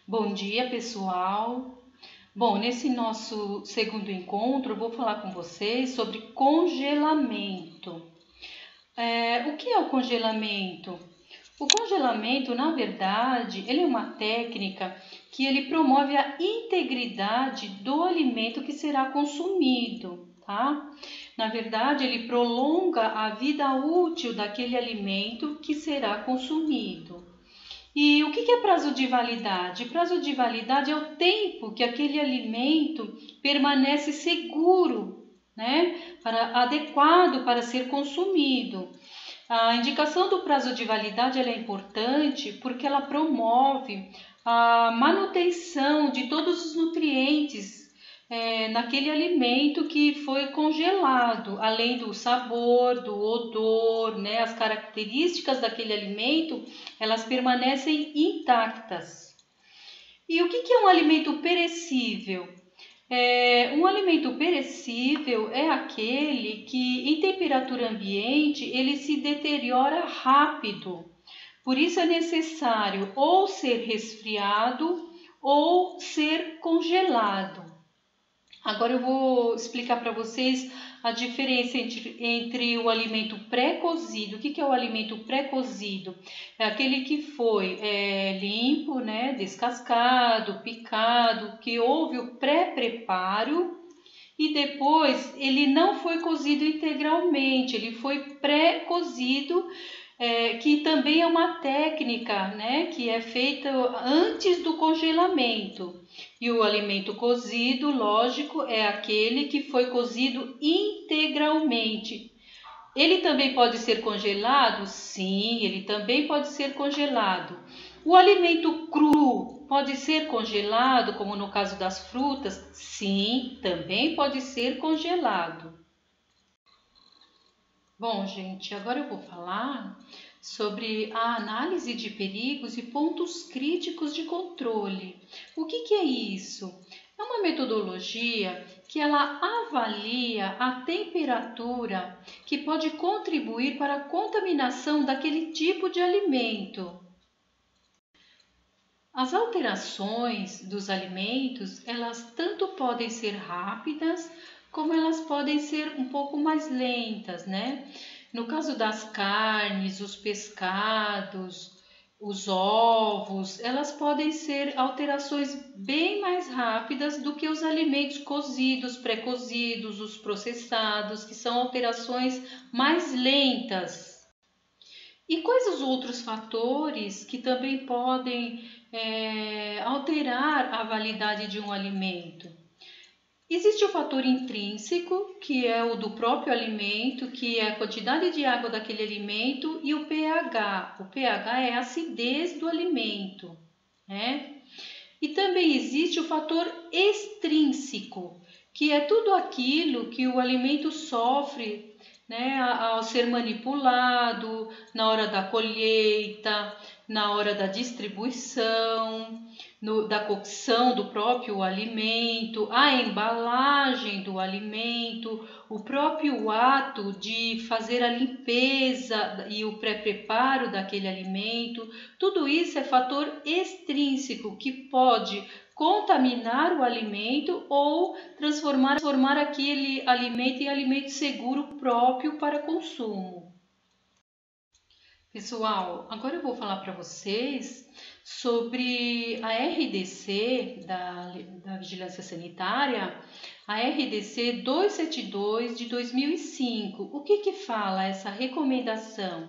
Bom dia, pessoal. Bom, nesse nosso segundo encontro, eu vou falar com vocês sobre congelamento. O que é o congelamento? O congelamento, na verdade, ele é uma técnica que ele promove a integridade do alimento que será consumido, tá? Na verdade, ele prolonga a vida útil daquele alimento que será consumido. E o que é prazo de validade? Prazo de validade é o tempo que aquele alimento permanece seguro, né? Adequado para ser consumido. A indicação do prazo de validade é importante porque ela promove a manutenção de todos os nutrientes naquele alimento que foi congelado, além do sabor, do odor, né? As características daquele alimento, elas permanecem intactas. E o que é um alimento perecível? Um alimento perecível é aquele que, em temperatura ambiente, ele se deteriora rápido. Por isso é necessário ou ser resfriado ou ser congelado. Agora eu vou explicar para vocês a diferença entre o alimento pré-cozido. O que é o alimento pré-cozido? É aquele que foi limpo, né, descascado, picado, que houve o pré-preparo e depois ele não foi cozido integralmente, ele foi pré-cozido, que também é uma técnica, né, que é feita antes do congelamento. E o alimento cozido, lógico, é aquele que foi cozido integralmente. Ele também pode ser congelado? Sim, ele também pode ser congelado. O alimento cru pode ser congelado, como no caso das frutas? Sim, também pode ser congelado. Bom, gente, agora eu vou falar sobre a análise de perigos e pontos críticos de controle. O que é isso? É uma metodologia que ela avalia a temperatura que pode contribuir para a contaminação daquele tipo de alimento. As alterações dos alimentos, elas tanto podem ser rápidas, como elas podem ser um pouco mais lentas, né? No caso das carnes, os pescados, os ovos, elas podem ser alterações bem mais rápidas do que os alimentos cozidos, pré-cozidos, os processados, que são alterações mais lentas. E quais os outros fatores que também podem alterar a validade de um alimento? Existe o fator intrínseco, que é o do próprio alimento, que é a quantidade de água daquele alimento, e o pH. O pH é a acidez do alimento, né? E também existe o fator extrínseco, que é tudo aquilo que o alimento sofre, né, ao ser manipulado, na hora da colheita, na hora da distribuição, da cocção do próprio alimento, a embalagem do alimento, o próprio ato de fazer a limpeza e o pré-preparo daquele alimento. Tudo isso é fator extrínseco que pode contaminar o alimento ou transformar aquele alimento em alimento seguro próprio para consumo. Pessoal, agora eu vou falar para vocês sobre a RDC da Vigilância Sanitária, a RDC 272 de 2005. O que fala essa recomendação?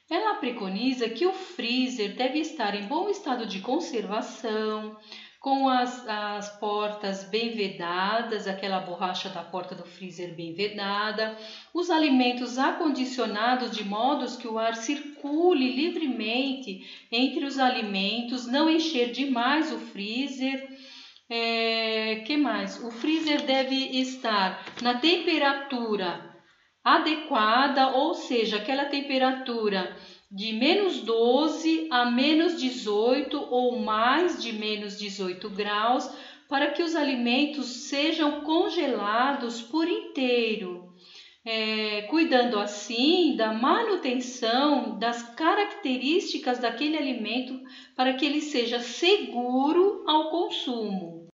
Ela preconiza que o freezer deve estar em bom estado de conservação, com as portas bem vedadas, aquela borracha da porta do freezer bem vedada, os alimentos acondicionados de modo que o ar circule livremente entre os alimentos, não encher demais o freezer. Que mais? O freezer deve estar na temperatura adequada, ou seja, aquela temperatura de menos 12 a menos 18 ou mais de menos 18 graus, para que os alimentos sejam congelados por inteiro. cuidando assim da manutenção das características daquele alimento para que ele seja seguro ao consumo.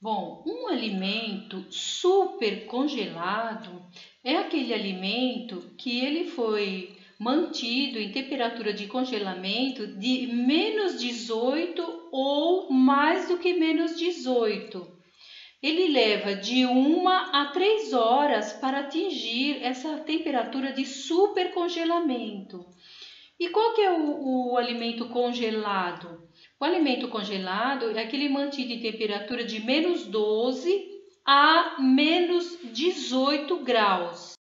Bom, um alimento super congelado é aquele alimento que ele foi mantido em temperatura de congelamento de menos 18 ou mais do que menos 18. Ele leva de 1 a 3 horas para atingir essa temperatura de supercongelamento. E qual que é o alimento congelado? O alimento congelado é aquele mantido em temperatura de menos 12 a menos 18 graus.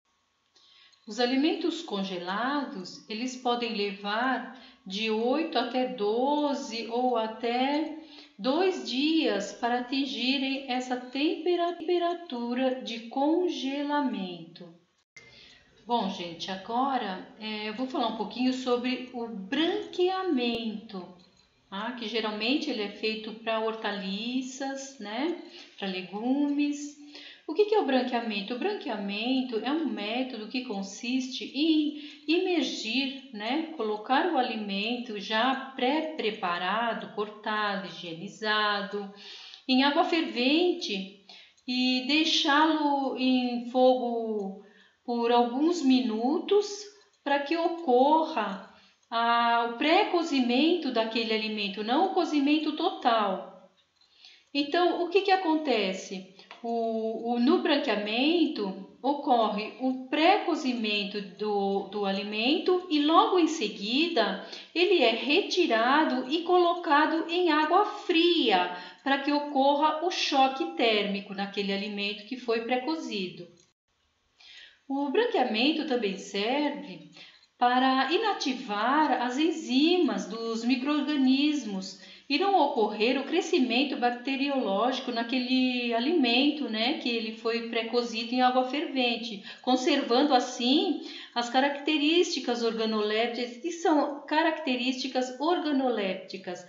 Os alimentos congelados, eles podem levar de 8 até 12 ou até 2 dias para atingirem essa temperatura de congelamento. Bom, gente, agora eu vou falar um pouquinho sobre o branqueamento, tá? Que geralmente ele é feito para hortaliças, né? Para legumes. O que é o branqueamento? O branqueamento é um método que consiste em imergir, né? Colocar o alimento já pré-preparado, cortado, higienizado, em água fervente e deixá-lo em fogo por alguns minutos para que ocorra o pré-cozimento daquele alimento, não o cozimento total. Então, o que acontece? No branqueamento ocorre o pré-cozimento do alimento e logo em seguida ele é retirado e colocado em água fria para que ocorra o choque térmico naquele alimento que foi pré-cozido. O branqueamento também serve para inativar as enzimas dos micro-organismos e não ocorrer o crescimento bacteriológico naquele alimento, né, que ele foi pré-cozido em água fervente, conservando assim as características organolépticas, que são características organolépticas.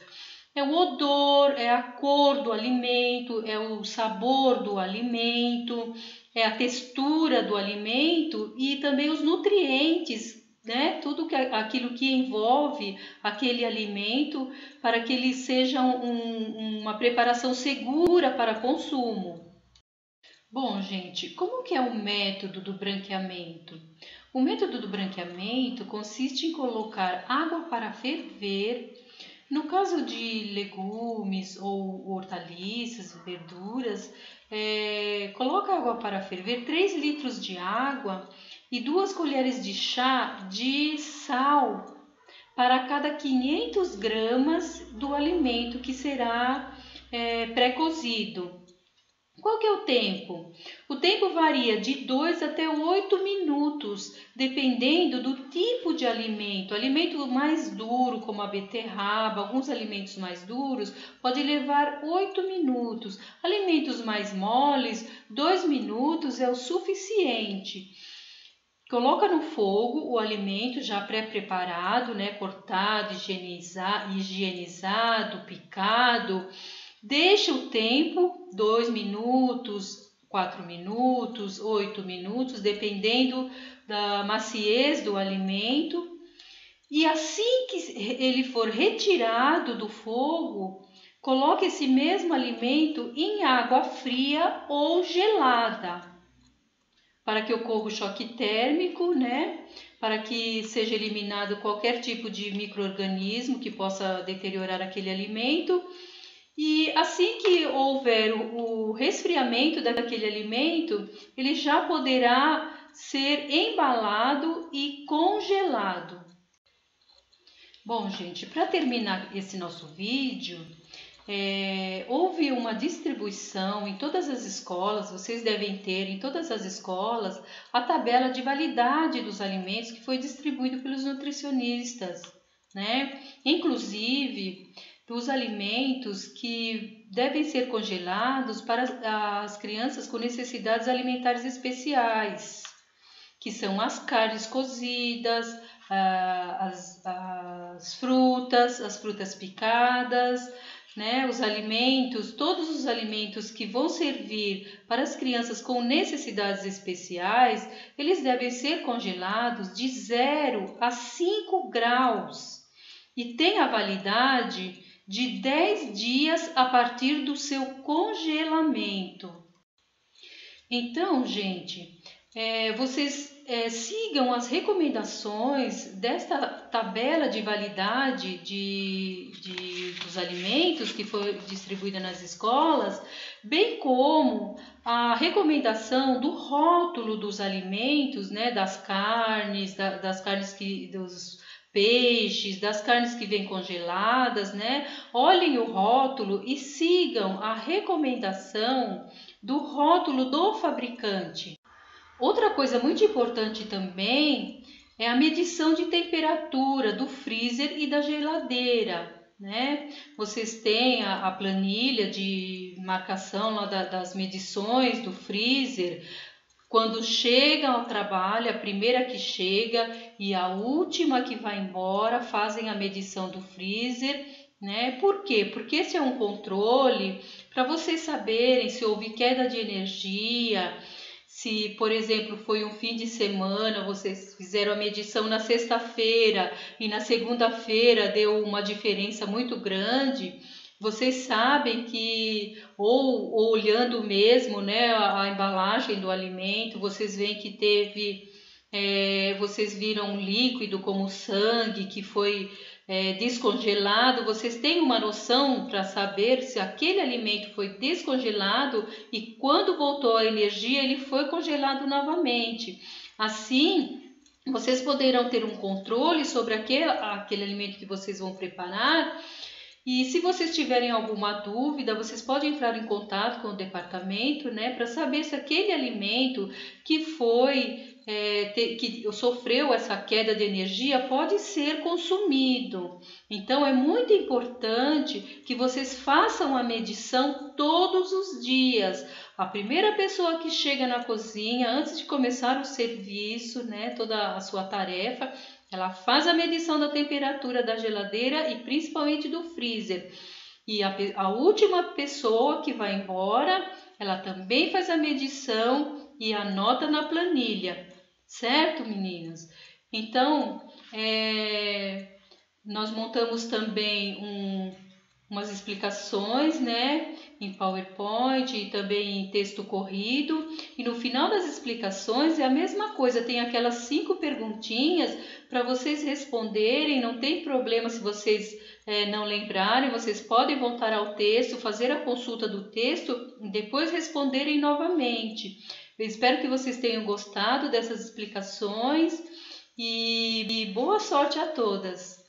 É o odor, é a cor do alimento, é o sabor do alimento, é a textura do alimento e também os nutrientes, né? Tudo aquilo que envolve aquele alimento para que ele seja uma preparação segura para consumo. Bom, gente, como que é o método do branqueamento? O método do branqueamento consiste em colocar água para ferver. No caso de legumes ou hortaliças, verduras, coloca água para ferver, 3 litros de água e 2 colheres de chá de sal para cada 500 gramas do alimento que será pré-cozido. Qual que é o tempo? O tempo varia de 2 até 8 minutos, dependendo do tipo de alimento. Alimento mais duro, como a beterraba, alguns alimentos mais duros, pode levar 8 minutos. Alimentos mais moles, 2 minutos é o suficiente. Coloca no fogo o alimento já pré-preparado, né, cortado, higienizado, picado. Deixa o tempo, 2 minutos, 4 minutos, 8 minutos, dependendo da maciez do alimento. E assim que ele for retirado do fogo, coloque esse mesmo alimento em água fria ou gelada, para que ocorra o choque térmico, né? Para que seja eliminado qualquer tipo de micro-organismo que possa deteriorar aquele alimento. E assim que houver o resfriamento daquele alimento, ele já poderá ser embalado e congelado. Bom, gente, para terminar esse nosso vídeo, houve uma distribuição em todas as escolas, vocês devem ter em todas as escolas a tabela de validade dos alimentos que foi distribuído pelos nutricionistas, né? Inclusive, os alimentos que devem ser congelados para as crianças com necessidades alimentares especiais, que são as carnes cozidas, as frutas picadas, né? Os alimentos, todos os alimentos que vão servir para as crianças com necessidades especiais, eles devem ser congelados de 0 a 5 graus e tem a validade de 10 dias a partir do seu congelamento. Então, gente, vocês sigam as recomendações desta tabela de validade dos alimentos que foi distribuída nas escolas, bem como a recomendação do rótulo dos alimentos, né, das carnes, dos peixes, das carnes que vêm congeladas, né? Olhem o rótulo e sigam a recomendação do rótulo do fabricante. Outra coisa muito importante também é a medição de temperatura do freezer e da geladeira, né? Vocês têm a planilha de marcação lá das medições do freezer. Quando chegam ao trabalho, a primeira que chega e a última que vai embora fazem a medição do freezer, né? Por quê? Porque esse é um controle para vocês saberem se houve queda de energia, se, por exemplo, foi um fim de semana, vocês fizeram a medição na sexta-feira e na segunda-feira deu uma diferença muito grande. Vocês sabem que, ou olhando mesmo, né, a embalagem do alimento, vocês veem que teve, vocês viram um líquido como sangue que foi descongelado. Vocês têm uma noção para saber se aquele alimento foi descongelado e quando voltou a energia ele foi congelado novamente. Assim, vocês poderão ter um controle sobre aquele alimento que vocês vão preparar. E se vocês tiverem alguma dúvida, vocês podem entrar em contato com o departamento, né, para saber se aquele alimento que que sofreu essa queda de energia pode ser consumido. Então é muito importante que vocês façam a medição todos os dias. A primeira pessoa que chega na cozinha, antes de começar o serviço, né, toda a sua tarefa, ela faz a medição da temperatura da geladeira e principalmente do freezer. E a última pessoa que vai embora, ela também faz a medição e anota na planilha. Certo, meninas? Então, nós montamos também umas explicações, né, em PowerPoint e também em texto corrido. E no final das explicações é a mesma coisa, tem aquelas 5 perguntinhas para vocês responderem. Não tem problema se vocês não lembrarem, vocês podem voltar ao texto, fazer a consulta do texto e depois responderem novamente. Eu espero que vocês tenham gostado dessas explicações e boa sorte a todas!